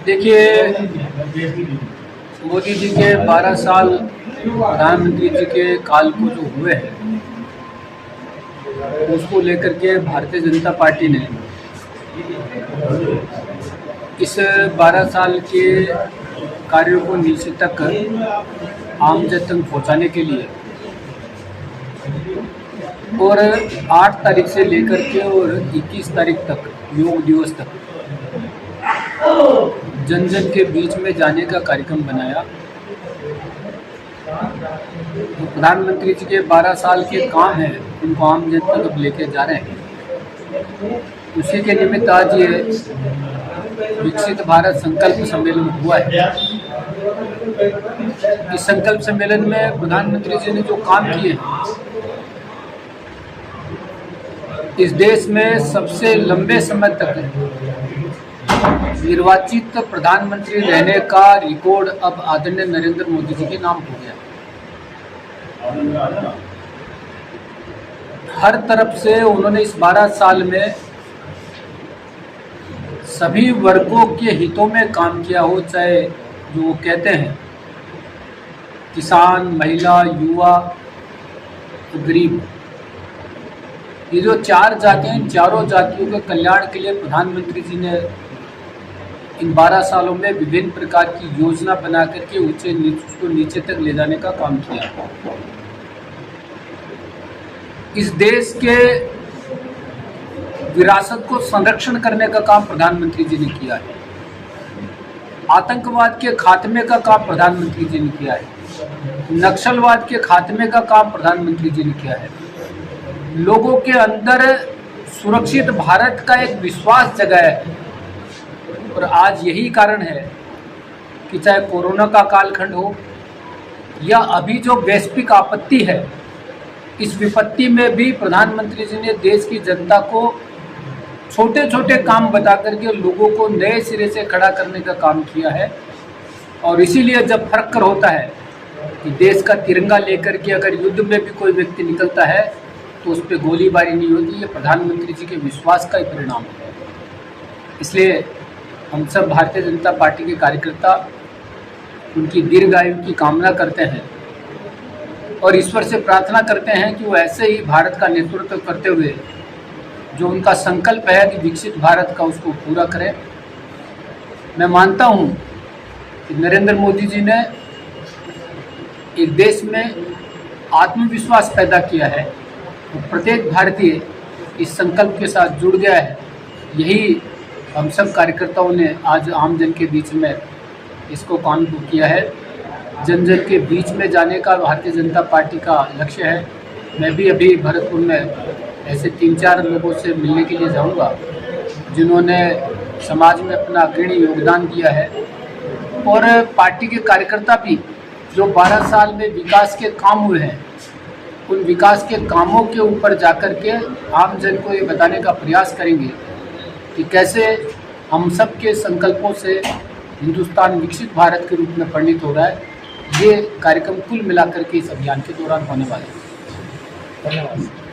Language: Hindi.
देखिए, मोदी जी के 12 साल प्रधानमंत्री जी के काल को जो हुए हैं, उसको लेकर के भारतीय जनता पार्टी ने इस 12 साल के कार्यों को नीचे तक आम जन तक पहुँचाने के लिए और 8 तारीख से लेकर के और 21 तारीख तक योग दिवस तक जन जन के बीच में जाने का कार्यक्रम बनाया। तो प्रधानमंत्री जी के 12 साल के काम हैं, उनको आम जन तक अब लेके जा रहे हैं। उसी के निमित्त आज ये विकसित भारत संकल्प सम्मेलन हुआ है। इस संकल्प सम्मेलन में प्रधानमंत्री जी ने जो काम किए हैं, इस देश में सबसे लंबे समय तक निर्वाचित प्रधानमंत्री रहने का रिकॉर्ड अब आदरणीय नरेंद्र मोदी जी के नाम हो गया। हर तरफ से उन्होंने इस 12 साल में सभी वर्गों के हितों में काम किया हो, चाहे जो वो कहते हैं किसान, महिला, युवा, गरीब, ये जो 4 जातियां, इन चारों जातियों के कल्याण के लिए प्रधानमंत्री जी ने इन 12 सालों में विभिन्न प्रकार की योजना बना करके उसको नीचे तक ले जाने का काम किया। इस देश के विरासत को संरक्षण करने का काम प्रधानमंत्री जी ने किया है। आतंकवाद के खात्मे का काम प्रधानमंत्री जी ने किया है। नक्सलवाद के खात्मे का काम प्रधानमंत्री जी ने किया है। लोगों के अंदर सुरक्षित भारत का एक विश्वास जगाया है। और आज यही कारण है कि चाहे कोरोना का कालखंड हो या अभी जो वैश्विक आपत्ति है, इस विपत्ति में भी प्रधानमंत्री जी ने देश की जनता को छोटे छोटे काम बता करके लोगों को नए सिरे से खड़ा करने का काम किया है। और इसीलिए जब फर्क होता है कि देश का तिरंगा लेकर के अगर युद्ध में भी कोई व्यक्ति निकलता है तो उस पर गोलीबारी नहीं होती, ये प्रधानमंत्री जी के विश्वास का ही परिणाम है। इसलिए हम सब भारतीय जनता पार्टी के कार्यकर्ता उनकी दीर्घायु की कामना करते हैं और ईश्वर से प्रार्थना करते हैं कि वो ऐसे ही भारत का नेतृत्व करते हुए जो उनका संकल्प है कि विकसित भारत का, उसको पूरा करें। मैं मानता हूँ कि नरेंद्र मोदी जी ने एक देश में आत्मविश्वास पैदा किया है, तो प्रत्येक भारतीय इस संकल्प के साथ जुड़ गया है। यही हम सब कार्यकर्ताओं ने आज आम जन के बीच में इसको काम किया है। जन जन के बीच में जाने का भारतीय जनता पार्टी का लक्ष्य है। मैं भी अभी भरतपुर में ऐसे 3-4 लोगों से मिलने के लिए जाऊंगा जिन्होंने समाज में अपना अग्रणी योगदान दिया है। और पार्टी के कार्यकर्ता भी जो 12 साल में विकास के काम हुए हैं, उन विकास के कामों के ऊपर जाकर के आम जन को ये बताने का प्रयास करेंगे कि कैसे हम सब के संकल्पों से हिंदुस्तान विकसित भारत के रूप में परिणित हो रहा है। ये कार्यक्रम कुल मिलाकर के इस अभियान के दौरान होने वाले हैं। धन्यवाद।